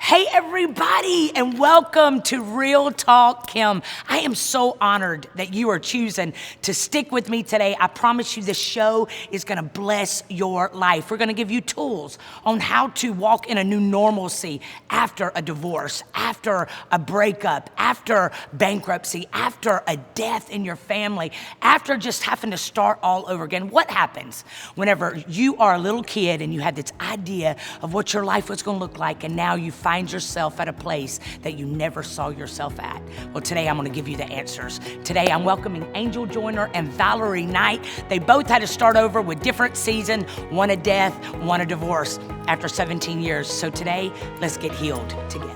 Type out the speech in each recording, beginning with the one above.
Hey everybody, and welcome to Real Talk Kim. I am so honored that you are choosing to stick with me today. I promise you this show is gonna bless your life. We're gonna give you tools on how to walk in a new normalcy after a divorce, after a breakup, after bankruptcy, after a death in your family, after just having to start all over again. What happens whenever you are a little kid and you had this idea of what your life was gonna look like, and now you find yourself at a place that you never saw yourself at? Well, today I'm gonna give you the answers. Today I'm welcoming Angel Joyner and Valerie Knight. They both had to start over with different seasons, one a death, one a divorce after 17 years. So today, let's get healed together.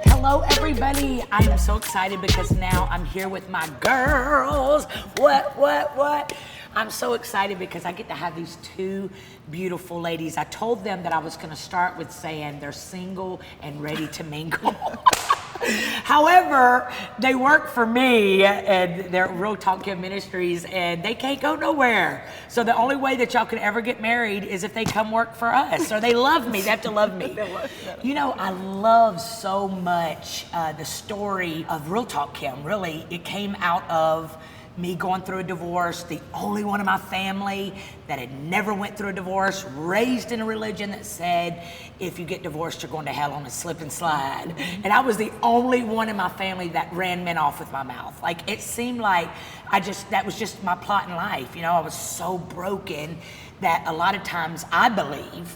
Hello, everybody. I am so excited because now I'm here with my girls. What? I'm so excited because I get to have these two beautiful ladies. I told them that I was going to start with saying they're single and ready to mingle. However, they work for me and they're Real Talk Kim Ministries, and they can't go nowhere. So the only way that y'all can ever get married is if they come work for us, or they love me. They have to love me. You know, I love so much the story of Real Talk Kim. Really, it came out of me going through a divorce, the only one in my family that had never went through a divorce, raised in a religion that said, if you get divorced, you're going to hell on a slip and slide. And I was the only one in my family that ran men off with my mouth. Like, it seemed like that was just my plot in life. You know, I was so broken that a lot of times I believe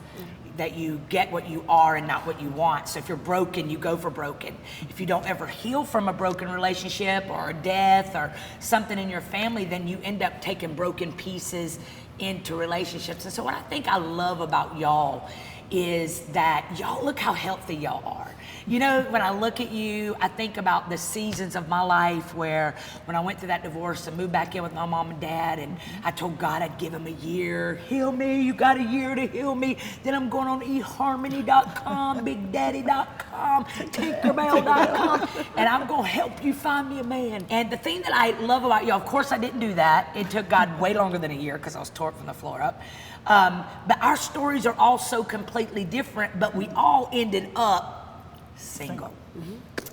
that you get what you are and not what you want. So if you're broken, you go for broken. If you don't ever heal from a broken relationship or a death or something in your family, then you end up taking broken pieces into relationships. And so what I think I love about y'all is that y'all, look how healthy y'all are. You know, when I look at you, I think about the seasons of my life where when I went through that divorce and moved back in with my mom and dad, and I told God I'd give him a year. Heal me, you got a year to heal me. Then I'm going on eHarmony.com, BigDaddy.com, Tinkerbell.com, and I'm going to help you find me a man. And the thing that I love about y'all, of course I didn't do that. It took God way longer than a year because I was tore from the floor up. But our stories are all so completely different, but we all ended up single.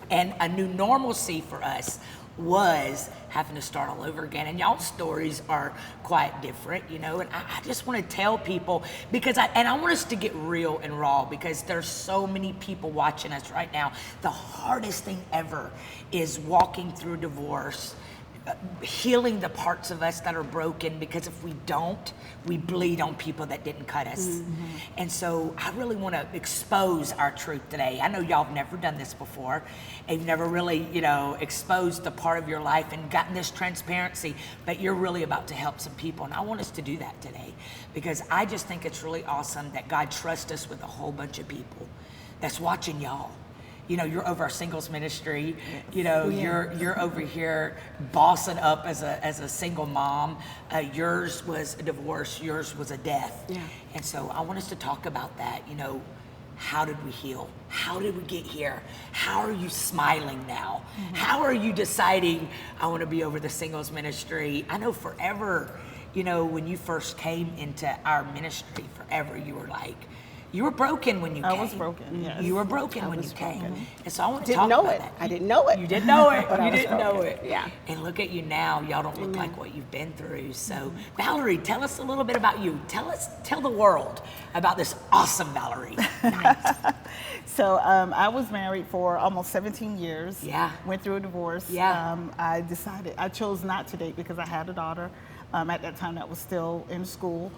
And a new normalcy for us was having to start all over again. And y'all's stories are quite different, you know, and I just want to tell people, because I want us to get real and raw, because there's so many people watching us right now. The hardest thing ever is walking through divorce, healing the parts of us that are broken, because if we don't, we bleed on people that didn't cut us. And so I really want to expose our truth today. I know y'all have never done this before. You've never really, you know, exposed the part of your life and gotten this transparency, but you're really about to help some people. And I want us to do that today, because I just think it's really awesome that God trusts us with a whole bunch of people that's watching y'all. You know, you're over our singles ministry. You know, you're over here bossing up as a single mom. Yours was a divorce. Yours was a death. And so I want us to talk about that. You know, how did we heal? How did we get here? How are you smiling now? How are you deciding, I want to be over the singles ministry? I know forever, you know, when you first came into our ministry, forever you were like, you were broken when you came. I was broken, yes. You were broken when you came. broken. And so I want to talk about that. I didn't know it. You didn't know it. But I You was didn't know broken. it. Yeah. And look at you now. Y'all don't look like what you've been through. So Valerie, tell us a little bit about you. Tell the world about this awesome Valerie Knight. So I was married for almost 17 years. Yeah. Went through a divorce. Yeah. I chose not to date because I had a daughter at that time that was still in school.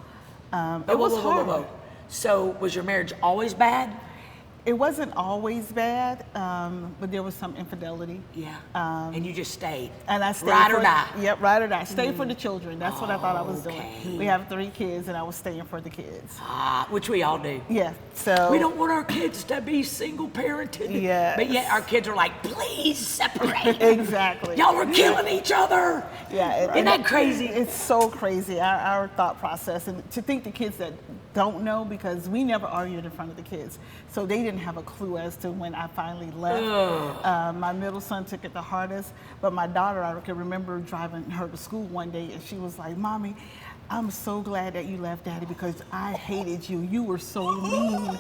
It was hard. So was your marriage always bad? It wasn't always bad, but there was some infidelity. Yeah. And you just stayed. And I stayed. Ride or die. Yep, ride or die. Stay for the children. That's what I thought I was Okay. doing. We have 3 kids, and I was staying for the kids. Which we all do. Yeah. So We don't want our kids to be single parented. Yes. But yet our kids are like, please separate. Exactly. Y'all are killing each other. Yeah. Isn't that crazy? It's so crazy, our thought process. And to think the kids that don't know, because we never argued in front of the kids. So they didn't have a clue as to when I finally left. My middle son took it the hardest, but my daughter, I can remember driving her to school one day, and she was like, Mommy, I'm so glad that you left, Daddy, because I hated you. You were so mean.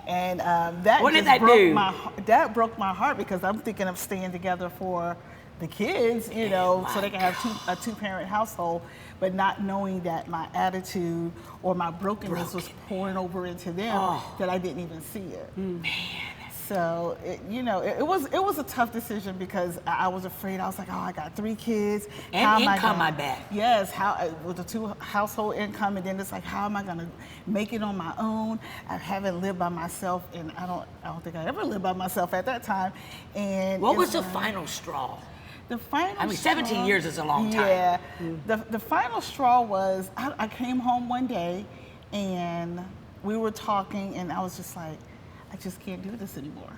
And that What did just that do? That broke my heart, because I'm thinking of staying together for the kids, you know, so they can have a 2-parent household, but not knowing that my attitude or my brokenness was pouring over into them, that I didn't even see it. Man. So, it was a tough decision, because I was afraid. I was like, oh, I got 3 kids. And income, I bet. Yes, with the 2 household income, and then it's like, how am I going to make it on my own? I haven't lived by myself, and I don't think I ever lived by myself at that time. And what was the final straw? The final 17 years is a long time. Yeah. The final straw was, I came home one day, and we were talking, and I was just like, I just can't do this anymore.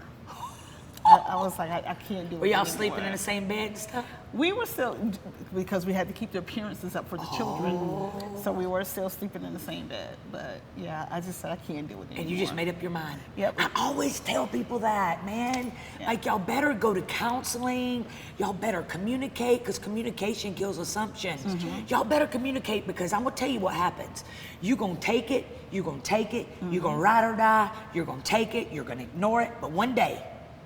I was like, I can't do it. Were y'all anymore. sleeping in the same bed and stuff? We were still, because we had to keep the appearances up for the children. So we were still sleeping in the same bed. But yeah, I just said, I can't do it anymore. And you just made up your mind. Yep. I always tell people that, man. Yeah. Like, y'all better go to counseling. Y'all better communicate, because communication kills assumptions. Y'all better communicate, because I'm going to tell you what happens. You're going to take it. You're going to take it. You're going to ride or die. You're going to take it. You're going to ignore it. But one day,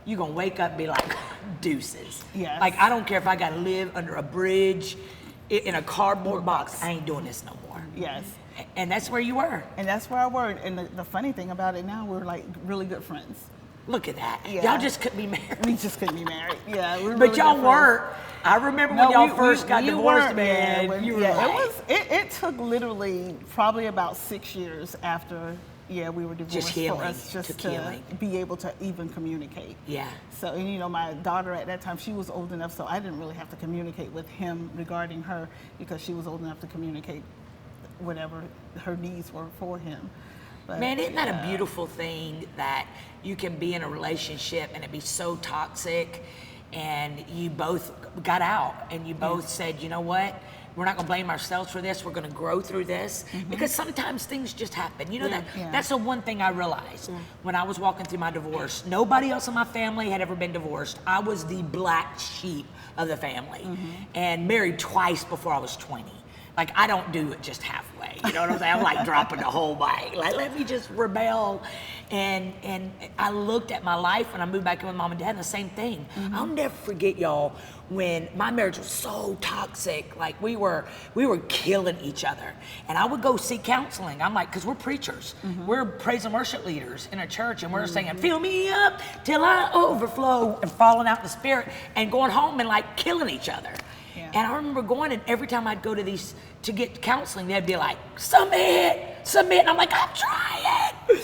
you're going to wake up and be like, deuces. Yes. Like, I don't care if I got to live under a bridge, in a cardboard box. I ain't doing this no more. Yes. And that's where you were. And that's where I were. And the funny thing about it now, we're like really good friends. Look at that. Yeah. Y'all just couldn't be married. We just couldn't be married. Yeah, we were But really y'all good friends. weren't. I remember when y'all first got you divorced, weren't, man. You were like, it took literally probably about 6 years after we were divorced Just healing. for us just Took to healing. be able to even communicate. yeah. So, and my daughter at that time, she was old enough, so I didn't really have to communicate with him regarding her, because she was old enough to communicate whatever her needs were for him. But, Man, isn't that a beautiful thing, that you can be in a relationship and it be so toxic, and you both got out and you both said, you know what? We're not going to blame ourselves for this. We're going to grow through this, because sometimes things just happen. You know, that's the one thing I realized when I was walking through my divorce. Nobody else in my family had ever been divorced. I was the black sheep of the family, and married twice before I was 20. Like, I don't do it just halfway. You know what I'm saying? I'm like dropping the whole bite. Like, let me just rebel. And I looked at my life when I moved back in with Mom and Dad, and the same thing. I'll never forget, y'all, when my marriage was so toxic. Like, we were killing each other. And I would go seek counseling. I'm like, because we're preachers. We're praise and worship leaders in a church, and we're saying, fill me up till I overflow, and falling out in the spirit, and going home and like killing each other. Yeah. And I remember going, and every time I'd go to get counseling, they'd be like, submit. And I'm like, I'm trying.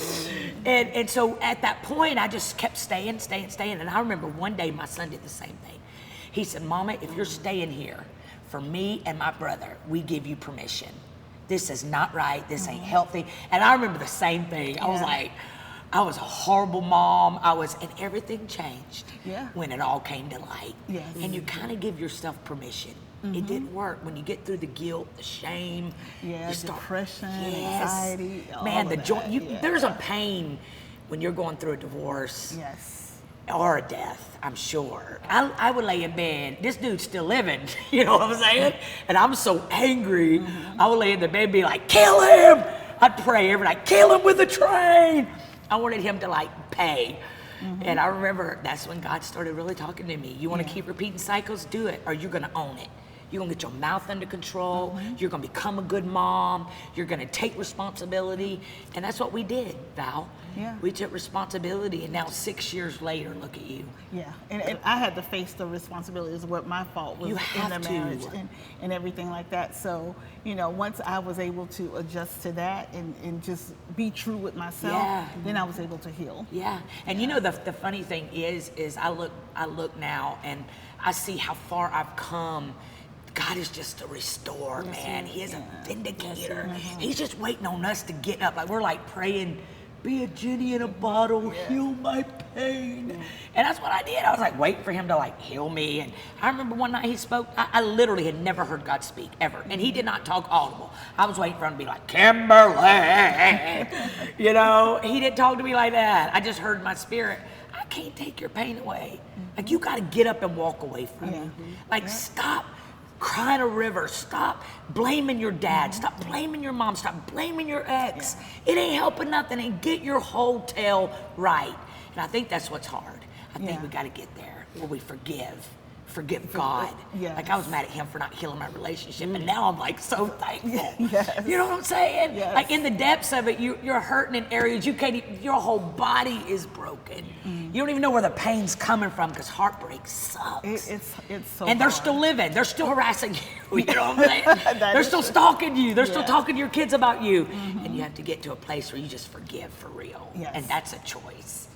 And so at that point, I just kept staying. And I remember one day my son did the same thing. He said, Mama, if you're staying here, for me and my brother, we give you permission. This is not right. This ain't healthy. And I remember the same thing. I was like, I was a horrible mom. And everything changed when it all came to light. Yes. And you kind of give yourself permission. It didn't work. When you get through the guilt, the shame, you start, depression, anxiety. Man, the joy. There's a pain when you're going through a divorce. Yes. Or a death, I'm sure. I would lay in bed. This dude's still living, you know what I'm saying? And I'm so angry. I would lay in the bed and be like, kill him. I'd pray every night, kill him with a train. I wanted him to like pay. And I remember that's when God started really talking to me. You want to keep repeating cycles? Do it, or you're going to own it. You're gonna get your mouth under control. You're gonna become a good mom. You're gonna take responsibility. And that's what we did, Val. Yeah. We took responsibility, and now 6 years later, look at you. Yeah, and I had to face the responsibilities of what my fault was You in have the to. marriage and everything like that. So, once I was able to adjust to that and just be true with myself, Yeah. then I was able to heal. Yeah, and the funny thing is I look now and I see how far I've come. God is just a restorer, man. He is a vindicator. He's just waiting on us to get up. Like we're like praying, be a genie in a bottle, heal my pain. And that's what I did. I was like waiting for him to like heal me. And I remember one night he spoke. I literally had never heard God speak ever. And he did not talk audible. I was waiting for him to be like, Kimberly. He didn't talk to me like that. I just heard in my spirit, I can't take your pain away. Like you got to get up and walk away from it. Like stop crying a river. Stop blaming your dad. Stop blaming your mom. Stop blaming your ex. It ain't helping nothing. And get your whole tail right. And I think that's what's hard. I think we got to get there where we forgive God. Like I was mad at him for not healing my relationship, and now I'm like so thankful. You know what I'm saying? Like in the depths of it, you're hurting in areas you can't even, your whole body is broken. You don't even know where the pain's coming from because heartbreak sucks. It's so and they're hard. still living. They're still harassing you. You know what I'm saying? They're still stalking you. They're still talking to your kids about you. And you have to get to a place where you just forgive for real. And that's a choice.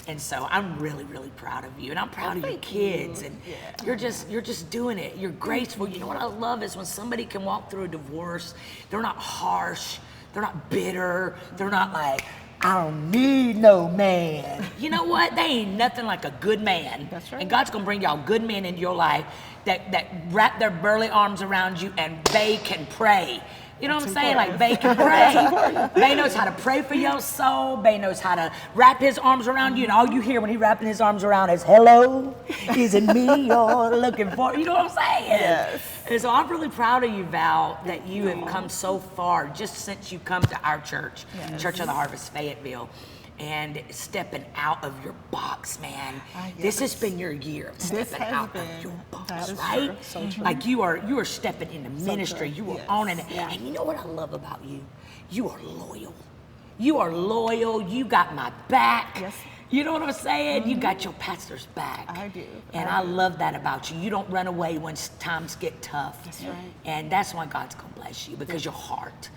And so I'm really, really proud of you, and I'm proud of your kids, and you're just doing it. You're graceful. You know what I love is when somebody can walk through a divorce. They're not harsh. They're not bitter. They're not like, I don't need no man. You know what? They ain't nothing like a good man. That's right. And God's gonna bring y'all good men into your life that wrap their burly arms around you and they can pray. You know what I'm saying? Like, Bay can pray. Bay knows how to pray for your soul. Bay knows how to wrap his arms around you. And all you hear when he wrapping his arms around is, hello, is it me you're looking for? You know what I'm saying? Yes. And so I'm really proud of you, Val, that you have come so far just since you come to our church, Church of the Harvest, Fayetteville. And stepping out of your box, man. This has been your year of stepping out of your box, right? So true. Like you are stepping into ministry. You are owning it. Yeah. And you know what I love about you? You are loyal. You are loyal. You got my back. Yes. You know what I'm saying? You got your pastor's back. I do. And I love that about you. You don't run away when times get tough. That's right. And that's why God's going to bless you, because your heart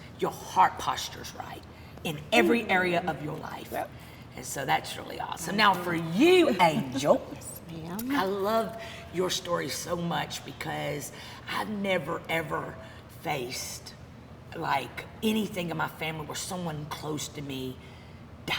posture's right in every area of your life. Yep. And so that's really awesome. Now for you, Angel, Ma'am. I love your story so much because I've never ever faced like anything in my family where someone close to me died.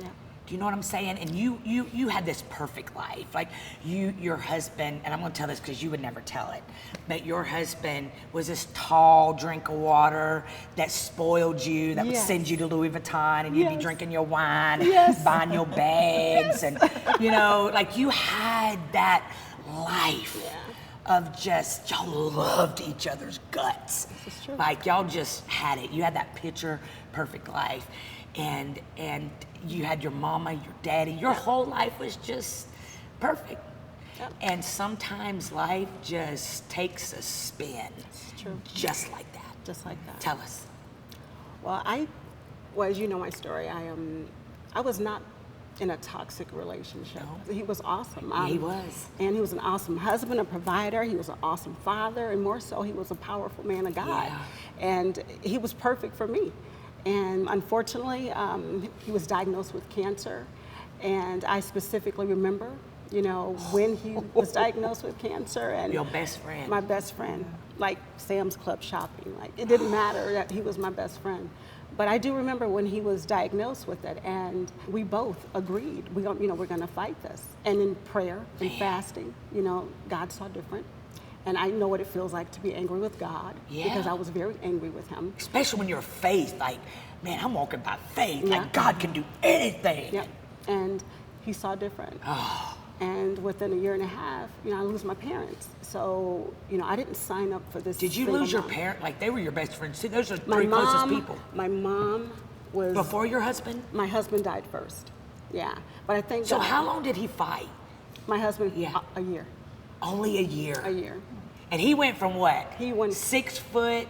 Yeah. Do you know what I'm saying? And you had this perfect life. Like your husband, and I'm gonna tell this because you would never tell it, but your husband was this tall drink of water that spoiled you, that would send you to Louis Vuitton, and you'd be drinking your wine, buying your bags, and like you had that life of just, y'all loved each other's guts. This is true. Like y'all just had it. You had that picture perfect life. And you had your mama, your daddy, your whole life was just perfect. Yep. And sometimes life just takes a spin. It's true. Just like that. Just like that. Tell us. Well, as you know my story, I was not in a toxic relationship. No. He was awesome. He was. And he was an awesome husband, a provider. He was an awesome father, and more so, he was a powerful man of God. Yeah. And he was perfect for me. And unfortunately, he was diagnosed with cancer. And I specifically remember, when he was diagnosed with cancer. And Your best friend. My best friend, like Sam's Club shopping. Like, it didn't matter that he was my best friend. But I do remember when he was diagnosed with it, and we both agreed, we're going to fight this. And in prayer and fasting, God saw different. And I know what it feels like to be angry with God, because I was very angry with him. Especially when you're faith, like, man, I'm walking by faith. Yeah. Like God can do anything. Yep. And he saw different. And within a year and a half, I lose my parents. So, I didn't sign up for this. Did you single lose your mom. parent? Like they were your best friends. See, those are My three closest mom, people. My mom was... Before your husband? My husband died first. Yeah. But I think... So that how long did he fight? My husband, Yeah. a year. Only a year. A year. And he went from what? He went 6 foot.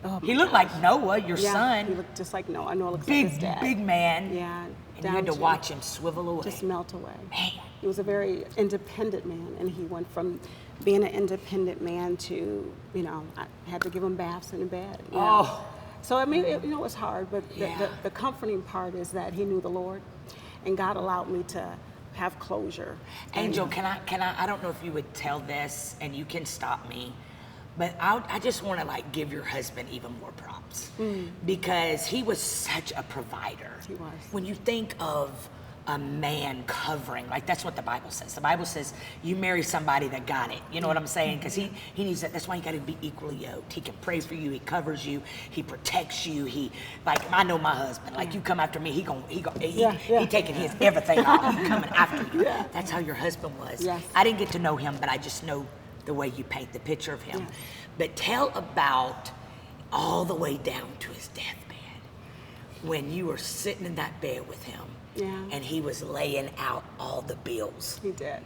Oh He my looked gosh. like Noah, your Yeah, son. he looked just like Noah. Noah looks like his dad. Big man. Yeah. And you had to watch him swivel away. Just melt away. Man. He was a very independent man, and he went from being an independent man to, I had to give him baths in bed. Oh. So I mean, it was hard, but Yeah. the comforting part is that he knew the Lord, and God allowed me to have closure. Angel, can I don't know if you would tell this, and you can stop me, but I just want to like give your husband even more props because he was such a provider. He was. When you think of a man covering, like that's what the Bible says. The Bible says you marry somebody that got it. You know what I'm saying? Because he needs that. That's why you got to be equally yoked. He can pray for you. He covers you. He protects you. He like I know my husband. Like you come after me, he taking his everything off. He coming after you. Yeah. That's how your husband was. Yes. I didn't get to know him, but I just know the way you paint the picture of him. Yes. But tell about all the way down to his deathbed when you were sitting in that bed with him. Yeah. And he was laying out all the bills. He did.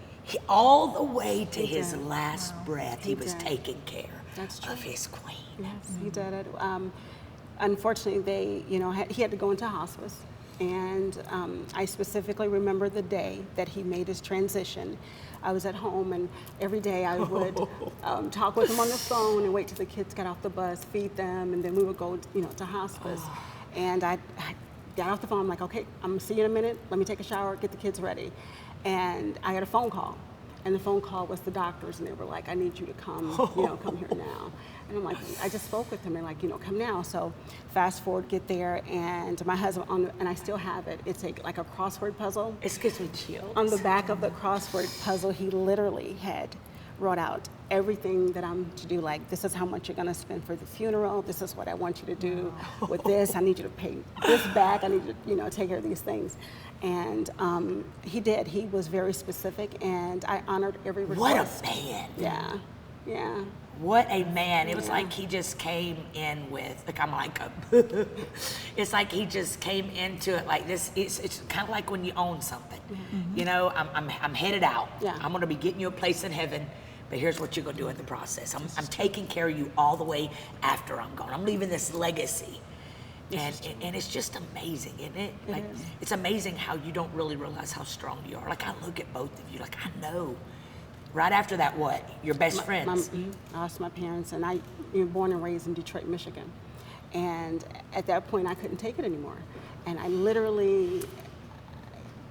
All the way to He his did. last breath, he was did. taking care That's true. of his queen. Yes, he did it. Unfortunately, he had to go into hospice, and I specifically remember the day that he made his transition. I was at home, and every day I would talk with him on the phone and wait till the kids got off the bus, feed them, and then we would go, to hospice. And I got off the phone. I'm like, okay, I'm gonna see you in a minute. Let me take a shower, get the kids ready. And I got a phone call. And the phone call was the doctors, and they were like, I need you to come, come here now. And I'm like, I just spoke with them, and like, come now. So fast forward, get there, and my husband, and I still have it, it's like a crossword puzzle. It gives me chills. On the back of the crossword puzzle, he literally had wrote out everything that I'm to do, like this is how much you're gonna spend for the funeral, this is what I want you to do with this, I need you to pay this back, I need you to take care of these things. And he did, he was very specific, and I honored every request. What a man. Yeah. What a man. It was like he just came in with, it's like he just came into it like this. It's kind of like when you own something. I'm headed out. Yeah. I'm going to be getting you a place in heaven, but here's what you're going to do in the process. I'm taking care of you all the way after I'm gone. I'm leaving this legacy. And it's just amazing, isn't it? Like, it's amazing how you don't really realize how strong you are. Like, I look at both of you, like, I know. Right after that, what? Your best friends? I lost my parents, and I was born and raised in Detroit, Michigan. And at that point, I couldn't take it anymore. And I literally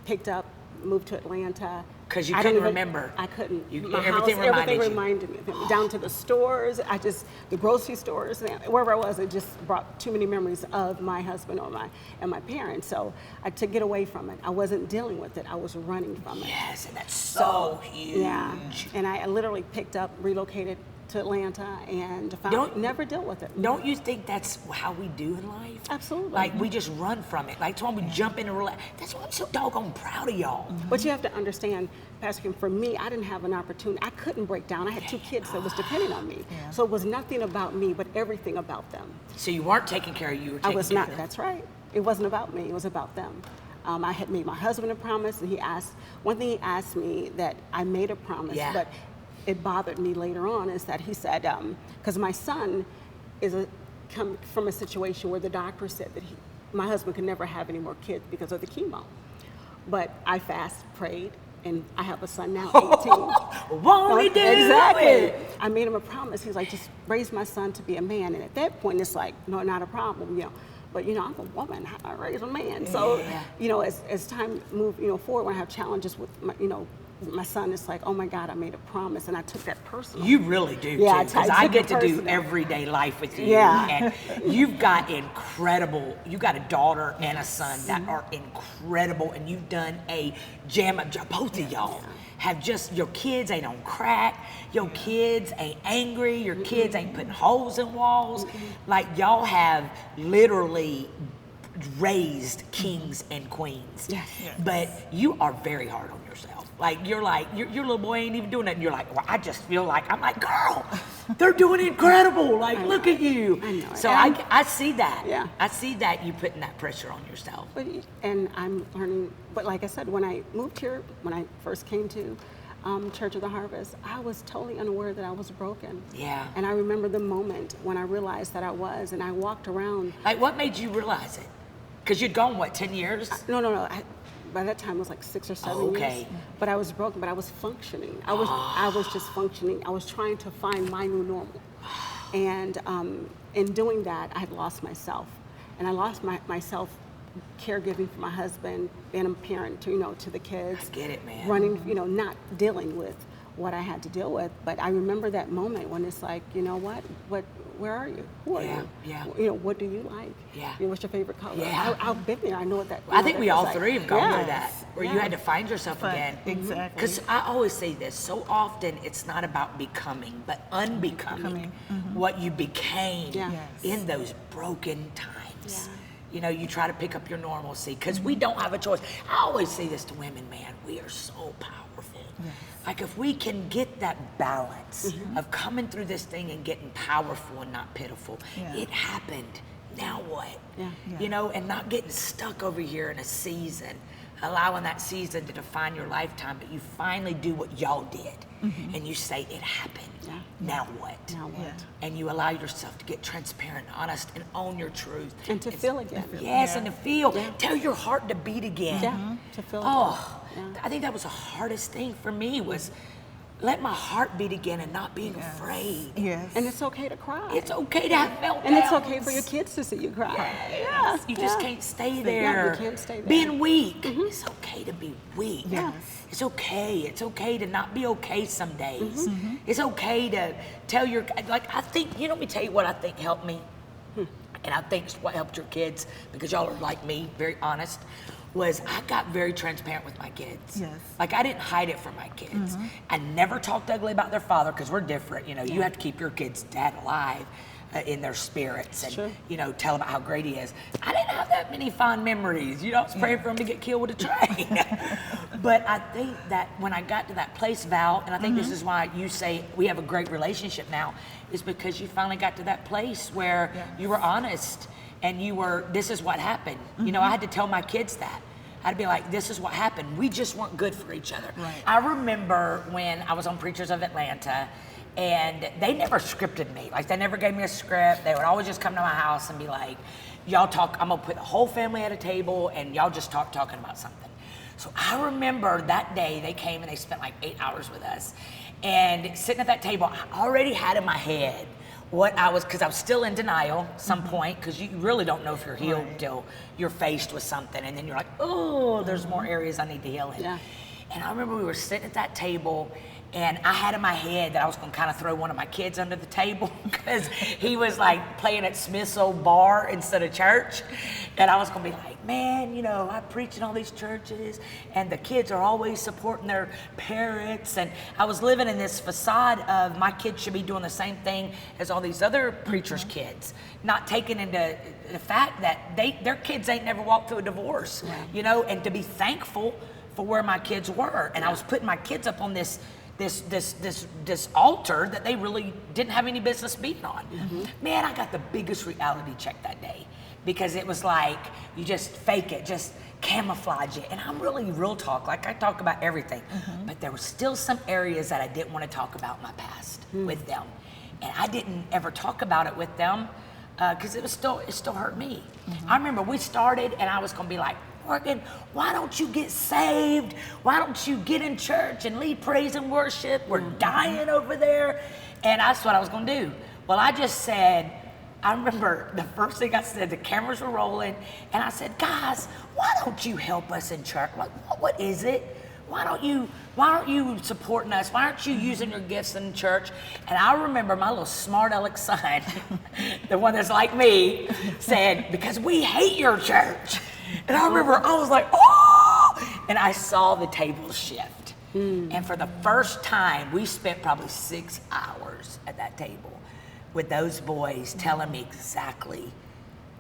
picked up, moved to Atlanta. Because you couldn't remember. I couldn't. Everything reminded you. Reminded me. Down to the stores, the grocery stores, wherever I was, it just brought too many memories of my husband and my parents. So to get away from it, I wasn't dealing with it. I was running from it. Yes, and that's so huge. Yeah, and I literally picked up, relocated to Atlanta, and never dealt with it. Don't you think that's how we do in life? Absolutely. Like, we just run from it. Like, it's when we jump in and relax. That's why I'm so doggone proud of y'all. But you have to understand, Pastor Kim, for me, I didn't have an opportunity. I couldn't break down. I had 2 kids that was depending on me. Yeah. So it was nothing about me, but everything about them. So you weren't taking care of you, you were taking I was care not, of them. that's right. It wasn't about me, it was about them. I had made my husband a promise, and one thing he asked me that I made a promise, but it bothered me later on, is that he said, because my son come from a situation where the doctor said that my husband could never have any more kids because of the chemo. But I prayed, and I have a son now, 18. Won't he do exactly. it? I made him a promise. He's like, just raise my son to be a man. And at that point, it's like, no, not a problem, But I'm a woman. How do I raise a man? So, as time moved, forward, when I have challenges with my son, it's like, oh my God, I made a promise, and I took that personal. You really do, yeah, too, because I get to do everyday life with you. Yeah. And you've got a daughter and a son that are incredible, and you've done a jam of both of y'all. Have just, your kids ain't on crack, your kids ain't angry, your kids ain't putting holes in walls. Like, y'all have literally raised kings and queens. Yes. But you are very hard on yourself. Like, your little boy ain't even doing that, and you're like, well, I just feel like, I'm like, girl, they're doing incredible. Like, look at you. I know. So I see that. Yeah. I see that you putting that pressure on yourself. And I'm learning, but like I said, when I moved here, when I first came to, Church of the Harvest, I was totally unaware that I was broken. Yeah. And I remember the moment when I realized that I was, and I walked around. Like, what made you realize it? Because you'd gone, what, 10 years? No. By that time, it was like 6 or 7 years. But I was broken, but I was functioning. I was just functioning. I was trying to find my new normal. And in doing that, I had lost myself. And I lost myself caregiving for my husband, being a parent to the kids. I get it, man. Running, not dealing with what I had to deal with. But I remember that moment when it's like, you know what, where are you? Who are you? Yeah. What do you like? Yeah. What's your favorite color? Yeah. I've been there. I know what that. I think we all like. three have gone through Yes. that, where you had to find yourself again. Exactly. Because I always say this, so often it's not about becoming, but unbecoming what you became Yeah. in those broken times. Yeah. You try to pick up your normalcy, because we don't have a choice. I always say this to women, man, we are so powerful. Yes. Like, if we can get that balance of coming through this thing and getting powerful and not pitiful, it happened. Now what? Yeah. And not getting stuck over here in a season, allowing that season to define your lifetime, but you finally do what y'all did, and you say, it happened. Yeah. Now what? Now what? Yeah. And you allow yourself to get transparent, honest, and own your truth. And to feel again. Yes, Yeah. and to feel. Yeah. Tell your heart to beat again. Yeah. To feel Oh, again. Yeah. I think that was the hardest thing for me, was let my heart beat again and not being afraid. Yes. And it's okay to cry. It's okay to have meltdowns. And it's okay for your kids to see you cry. Yes. You just Yeah. can't stay Yeah, there. you can't stay there. Being weak. It's okay to be weak. Yes. It's okay. It's okay to not be okay some days. It's okay to tell your, I think, let me tell you what I think helped me. And I think it's what helped your kids, because y'all are like me, very honest, was I got very transparent with my kids. Yes. Like, I didn't hide it from my kids. I never talked ugly about their father, because we're different. You have to keep your kid's dad alive in their spirits, and Sure. tell them how great he is. I didn't have that many fond memories. I was praying for him to get killed with a train. But I think that when I got to that place, Val, and I think this is why you say we have a great relationship now, is because you finally got to that place where you were honest, and this is what happened. I had to tell my kids that. I'd be like, this is what happened. We just weren't good for each other. Right. I remember when I was on Preachers of Atlanta, and they never scripted me. Like, they never gave me a script. They would always just come to my house and be like, y'all talk, I'm gonna put the whole family at a table and y'all just talking about something. So I remember that day they came and they spent like 8 hours with us. And sitting at that table, I already had in my head because I was still in denial at some point, because you really don't know if you're healed until you're faced with something. And then you're like, oh, there's more areas I need to heal in. Yeah. And I remember we were sitting at that table, and I had in my head that I was going to kind of throw one of my kids under the table, because he was like playing at Smith's old bar instead of church. And I was going to be like, man, I preach in all these churches, and the kids are always supporting their parents. And I was living in this facade of my kids should be doing the same thing as all these other preachers' kids, not taking into the fact that their kids ain't never walked through a divorce, and to be thankful for where my kids were. And I was putting my kids up on this altar that they really didn't have any business being on. Man, I got the biggest reality check that day, because it was like, you just fake it, just camouflage it. And I'm really real talk, like I talk about everything, but there were still some areas that I didn't want to talk about in my past with them. And I didn't ever talk about it with them, because it still hurt me. I remember we started, and I was gonna be like, Morgan, why don't you get saved? Why don't you get in church and lead praise and worship? We're dying over there. And that's what I was gonna do. Well, I just said, I remember the first thing I said, the cameras were rolling, and I said, guys, why don't you help us in church? Like, what is it? Why aren't you supporting us? Why aren't you using your gifts in church? And I remember my little smart aleck son, the one that's like me, said, because we hate your church. And I remember I was like, oh! And I saw the tables shift. And for the first time, we spent probably 6 hours at that table with those boys telling me exactly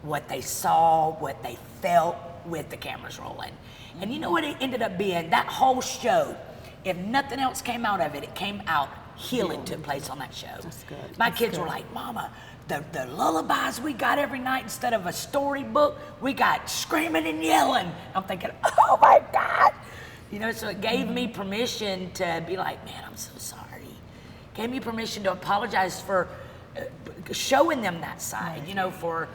what they saw, what they felt with the cameras rolling. And you know what it ended up being? That whole show, if nothing else came out of it, it came out healing took place on that show. That's good. My kids were like, Mama, the lullabies we got every night, instead of a storybook, we got screaming and yelling. I'm thinking, oh my God. You know, so it gave me permission to be like, man, I'm so sorry. Gave me permission to apologize for showing them that side, you know, for,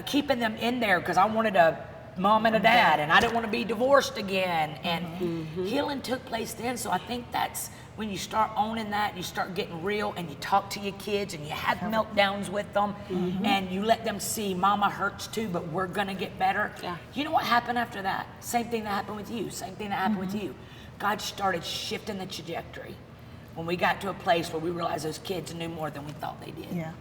keeping them in there because I wanted a mom and a dad and I didn't want to be divorced again. And healing took place then. So I think that's when you start owning that, you start getting real and you talk to your kids and you have meltdowns with them and you let them see mama hurts too, but we're going to get better. Yeah. You know what happened after that? Same thing that happened with you. Same thing that happened with you. God started shifting the trajectory when we got to a place where we realized those kids knew more than we thought they did. Yeah.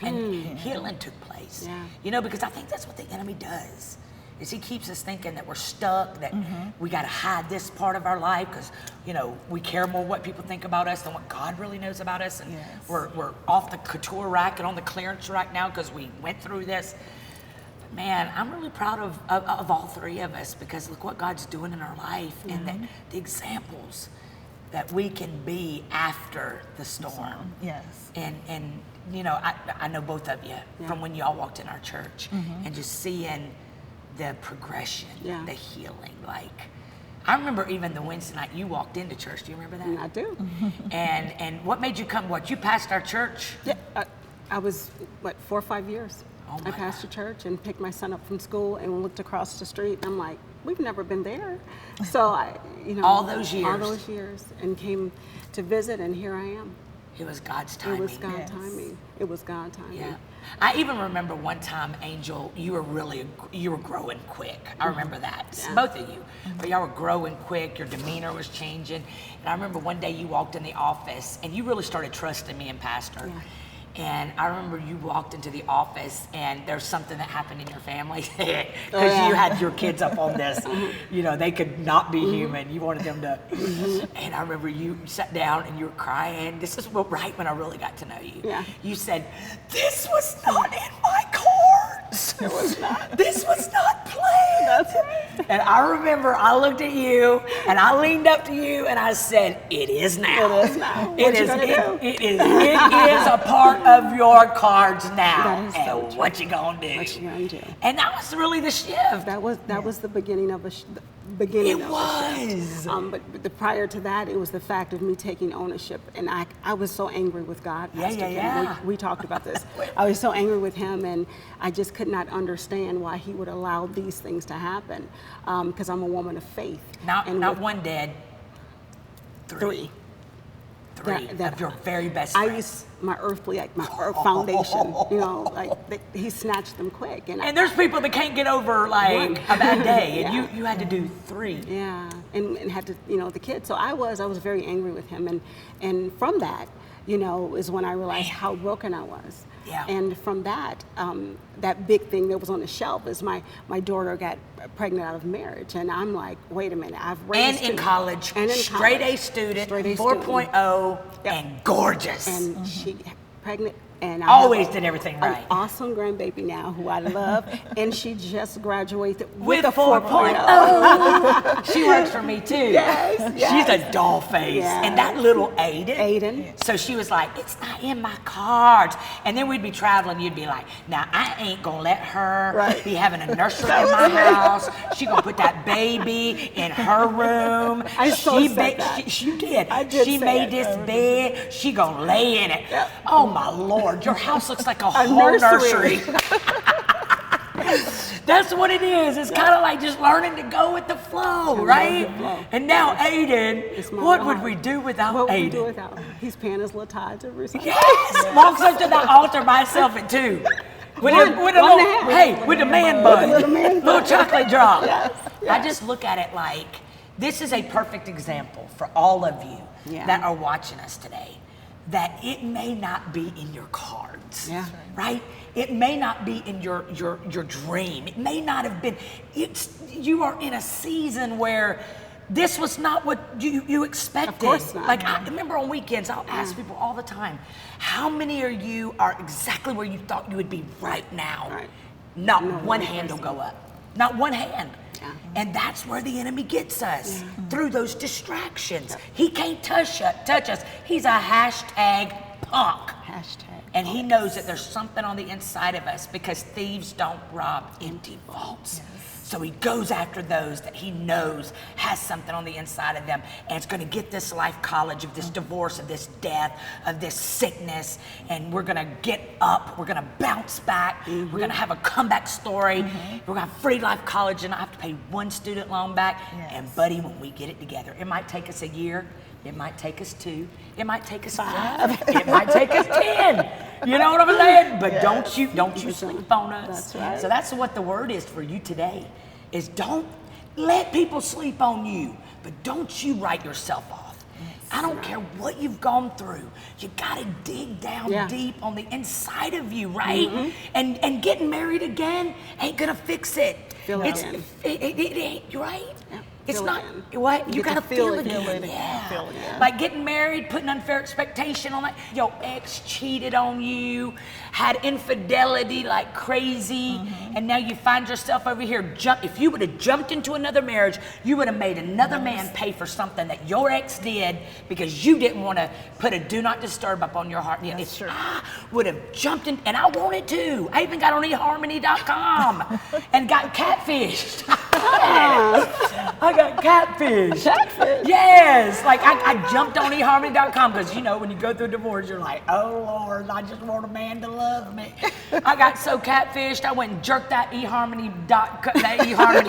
And healing took place. Yeah. You know, because I think that's what the enemy does. Is he keeps us thinking that we're stuck, that we got to hide this part of our life because, we care more what people think about us than what God really knows about us. And we're off the couture rack and on the clearance rack now because we went through this. But man, I'm really proud of all three of us because look what God's doing in our life and that the examples that we can be after the storm. Yes. And I know both of you from when y'all walked in our church and just seeing the progression, the healing. Like, I remember even the Wednesday night you walked into church. Do you remember that? I do. And what made you come? You passed our church? Yeah, I was, 4 or 5 years. Oh I passed a church and picked my son up from school and looked across the street. And I'm like, we've never been there. So all those years, and came to visit, and here I am. It was God's timing. It was God's timing. It was God's timing. Yeah. I even remember one time, Angel, you were growing quick. I remember that. Yeah. Both of you. But y'all were growing quick. Your demeanor was changing. And I remember one day you walked in the office and you really started trusting me and Pastor. Yeah. And I remember you walked into the office and there's something that happened in your family because you had your kids up on this. They could not be human. You wanted them to. And I remember you sat down and you were crying. This is right when I really got to know you. Yeah. You said, "This was not in my cards. It was not. This was not planned." That's right. And I remember I looked at you and I leaned up to you and I said, "It is now. It is now. It is a part of your cards now." That is and what you gonna do? What you gonna do? And that was really the shift. That was the beginning of beginning. It was. But prior to that, it was the fact of me taking ownership, and I was so angry with God. Pastor Kim. We talked about this. I was so angry with him, and I just could not understand why he would allow these things to happen. Because I'm a woman of faith. Not one dead. Three. Of your very best friends. I used my earthly, my earth foundation, he snatched them quick. And there's people that can't get over a bad day, and you had to do 3. Yeah, and had to, the kids. So I was very angry with him, and from that, is when I realized how broken I was. Yeah. And from that, that big thing that was on the shelf is my daughter got pregnant out of marriage, and I'm like, wait a minute, I've raised in college, straight A student, 4.0, and gorgeous, and she pregnant. And I always did everything right. An awesome grandbaby now who I love, and she just graduated with a 4.0. She works for me too. Yes. She's a doll face. Yes. And that little Aiden. So she was like, "It's not in my cards." And then we'd be traveling, you'd be like, "Now I ain't gonna let her be having a nursery in my house. She gonna put that baby in her room." She did. I did. She made this bed. She gonna lay in it. Yep. Oh my Lord. Your house looks like a whole nursery. That's what it is. It's kind of like just learning to go with the flow, right? And now Aiden, what would we do without Aiden? What would we do without him? He's paying his little tithes every Sunday. Yes! Walks up to the altar by himself at 2. With the man bun. Little chocolate drop. Yes. I just look at it like this is a perfect example for all of you that are watching us today. That it may not be in your cards, right? It may not be in your dream. It may not have been. You are in a season where this was not what you expected. Of course not. I remember on weekends, I'll ask people all the time, how many of you are exactly where you thought you would be right now? Right. Not one hand will go up. Not one hand. Yeah. And that's where the enemy gets us, through those distractions. He can't touch us. He's a hashtag punk. And he knows that there's something on the inside of us, because thieves don't rob empty vaults. So he goes after those that he knows has something on the inside of them, and it's going to get this life college of this divorce, of this death, of this sickness, and we're going to get up, we're going to bounce back, we're going to have a comeback story, we're going to have free life college and not have to pay one student loan back. And buddy, when we get it together, it might take us a year, it might take us 2, it might take us 5, it might take us 10. You know what I'm saying? But don't you sleep on us. That's right. So that's what the word is for you today, is don't let people sleep on you, but don't you write yourself off. I don't care what you've gone through. You gotta dig down deep on the inside of you, right? And getting married again ain't gonna fix it. Feel it again. It ain't, right? Yeah. It's Feel not again. what you gotta feel it Feel it again. again. Yeah. Feel it again. Like getting married, putting unfair expectation on that. Your ex cheated on you, had infidelity like crazy, and now you find yourself over here. If you would have jumped into another marriage, you would have made another man pay for something that your ex did because you didn't want to put a do not disturb up on your heart. And if I would have jumped in, and I wanted to. I even got on eHarmony.com and got catfished. I got catfish. Catfish? Yes. Like I jumped on eHarmony.com because, you know, when you go through a divorce, you're like, oh Lord, I just want a man to love me. I got so catfished, I went and jerked that eHarmony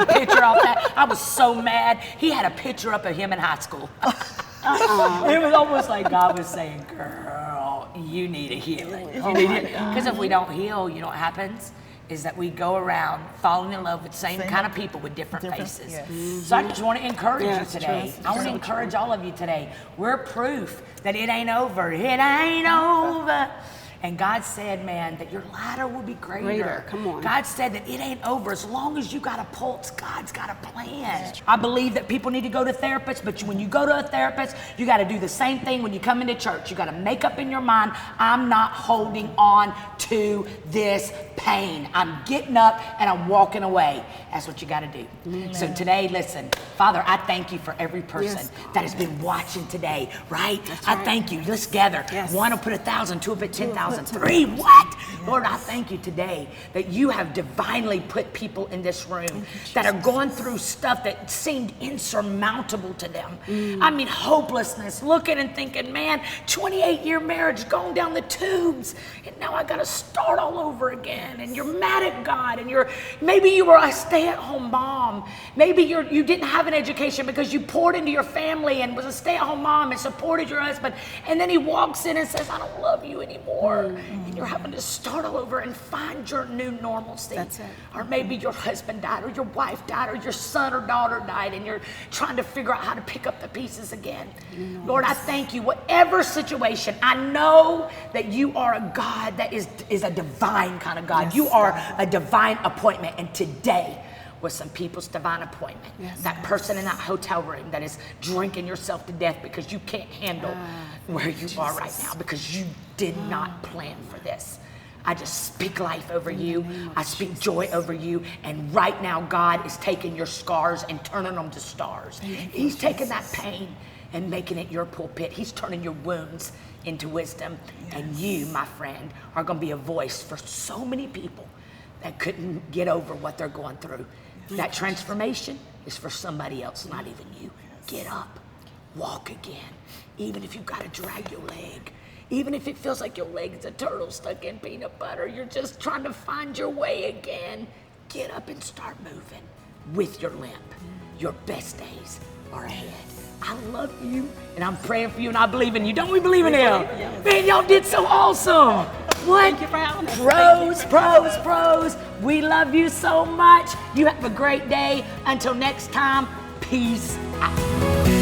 picture off that. I was so mad. He had a picture up of him in high school. It was almost like God was saying, girl, you need a healing. Because if we don't heal, you know what happens? Is that we go around falling in love with the same kind of people with different faces. So I just want to encourage you today. I want to encourage all of you today. We're proof that it ain't over. It ain't over. And God said, man, that your ladder will be greater. Come on. God said that it ain't over. As long as you got a pulse, God's got a plan. I believe that people need to go to therapists, but when you go to a therapist, you got to do the same thing when you come into church. You got to make up in your mind, I'm not holding on to this pain. I'm getting up and I'm walking away. That's what you got to do. Amen. So today, listen, Father, I thank you for every person that has been watching today, right? I thank you. Let's gather. One will put 1,000, two will put 10,000. 3, what? Yes. Lord, I thank you today that you have divinely put people in this room that are going through stuff that seemed insurmountable to them. I mean, hopelessness, looking and thinking, man, 28-year marriage going down the tubes, and now I got to start all over again. And you're mad at God, and maybe you were a stay-at-home mom. Maybe you didn't have an education because you poured into your family and was a stay-at-home mom and supported your husband, and then he walks in and says, I don't love you anymore. And you're having to start all over and find your new normalcy. That's it. Or maybe your husband died, or your wife died, or your son or daughter died, and you're trying to figure out how to pick up the pieces again. Lord, I thank you. Whatever situation, I know that you are a God that is a divine kind of God. You are a divine appointment, and today was some people's divine appointment. That person in that hotel room that is drinking yourself to death because you can't handle where you are right now, because you did not plan for this. I just speak life over you. I speak joy over you. And right now, God is taking your scars and turning them to stars. He's taking that pain and making it your pulpit. He's turning your wounds into wisdom. And you, my friend, are going to be a voice for so many people that couldn't get over what they're going through. That transformation is for somebody else, not even you. Get up, walk again. Even if you've got to drag your leg, even if it feels like your leg's a turtle stuck in peanut butter, you're just trying to find your way again. Get up and start moving with your limp. Your best days are ahead. I love you, and I'm praying for you, and I believe in you. Don't we believe in him? Man, y'all did so awesome. What? Thank you for having us. Pros. We love you so much. You have a great day. Until next time, peace out.